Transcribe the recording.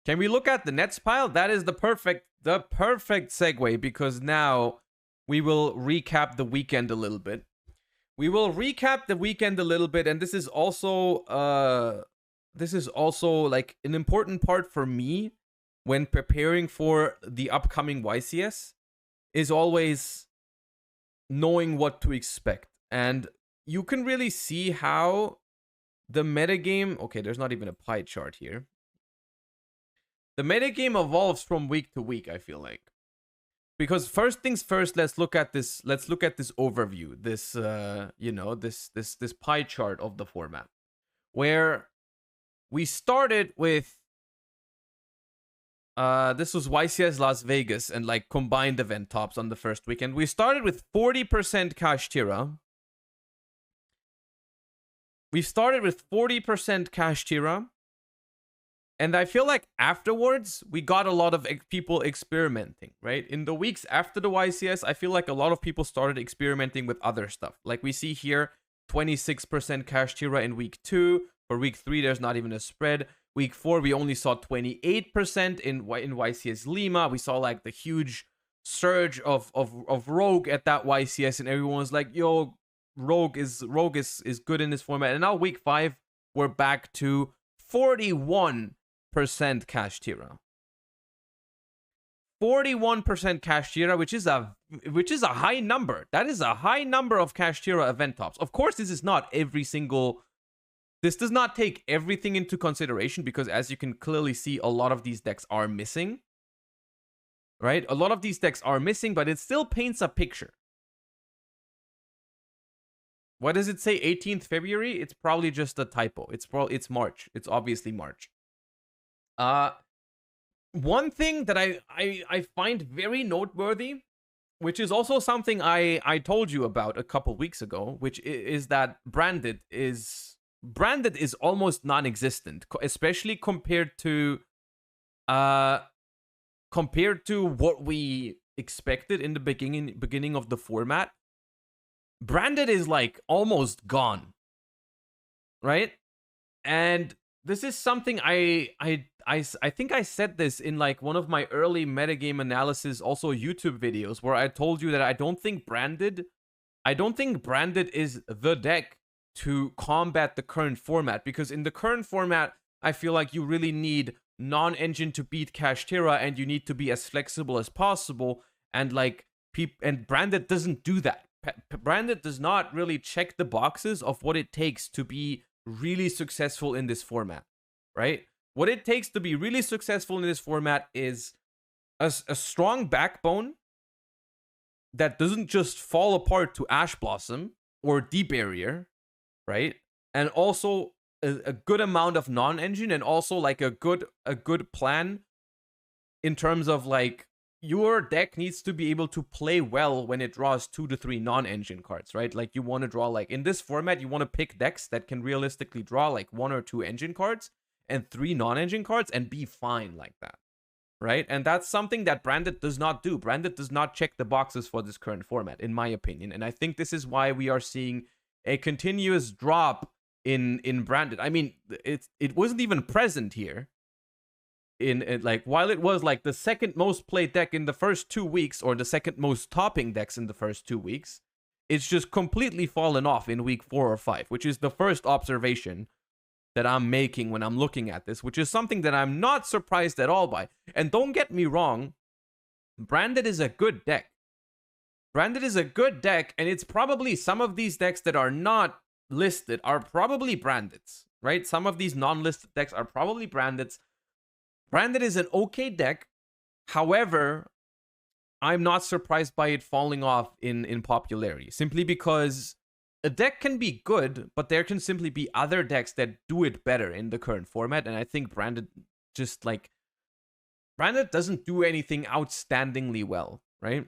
Can we look at the nets pile? That is the perfect segue, because now we will recap the weekend a little bit. And this is also like an important part for me when preparing for the upcoming YCS, is always knowing what to expect. And you can really see how the metagame, okay, there's not even a pie chart here. The metagame evolves from week to week, I feel like. Because first things first, let's look at this overview, this this pie chart of the format, where we started with this was YCS Las Vegas and like combined event tops on the first weekend. We started with 40% Kashtira. And I feel like afterwards, we got a lot of people experimenting, right? In the weeks after the YCS, I feel like a lot of people started experimenting with other stuff. Like we see here, 26% Kashtira in week 2. For week 3, there's not even a spread. Week 4, we only saw 28% in YCS Lima. We saw like the huge surge of Rogue at that YCS, and everyone was like, yo, Rogue is good in this format. And now week 5, we're back to 41% Kashtira. 41% Kashtira, which is a high number. That is a high number of Kashtira event tops. Of course, this is not this does not take everything into consideration, because as you can clearly see, a lot of these decks are missing. Right? A lot of these decks are missing, but it still paints a picture. What does it say? 18th February? It's probably just a typo. It's March. It's obviously March. One thing that I find very noteworthy, which is also something I told you about a couple weeks ago, which is that Branded is almost non-existent, especially compared to what we expected in the beginning of the format. Branded is like almost gone, right? And this is something I think I said this in like one of my early metagame analysis, also YouTube videos, where I told you that I don't think Branded is the deck to combat the current format, because in the current format, I feel like you really need non-engine to beat Kashtira, and you need to be as flexible as possible, and like and Branded doesn't do that. Branded does not really check the boxes of what it takes to be really successful in this format, right? What it takes to be really successful in this format is a strong backbone that doesn't just fall apart to Ash Blossom or Deep Barrier, right? And also a good amount of non-engine, and also like a good plan in terms of like your deck needs to be able to play well when it draws 2 to 3 non-engine cards, right? Like you want to draw, like in this format, you want to pick decks that can realistically draw like 1 or 2 engine cards and 3 non-engine cards and be fine like that, right? And that's something that Branded does not do. Branded does not check the boxes for this current format, in my opinion. And I think this is why we are seeing a continuous drop in Branded. I mean, it wasn't even present here. In like, while it was like the second most played deck in the first 2 weeks, or the second most topping decks in the first 2 weeks, it's just completely fallen off in week 4 or 5, which is the first observation that I'm making when I'm looking at this, which is something that I'm not surprised at all by. And don't get me wrong, Branded is a good deck. Branded is a good deck, and it's probably some of these decks that are not listed are probably Brandeds, right? Some of these non-listed decks are probably Brandeds. Branded is an okay deck. However, I'm not surprised by it falling off in popularity, simply because a deck can be good, but there can simply be other decks that do it better in the current format. And I think Branded doesn't do anything outstandingly well, right?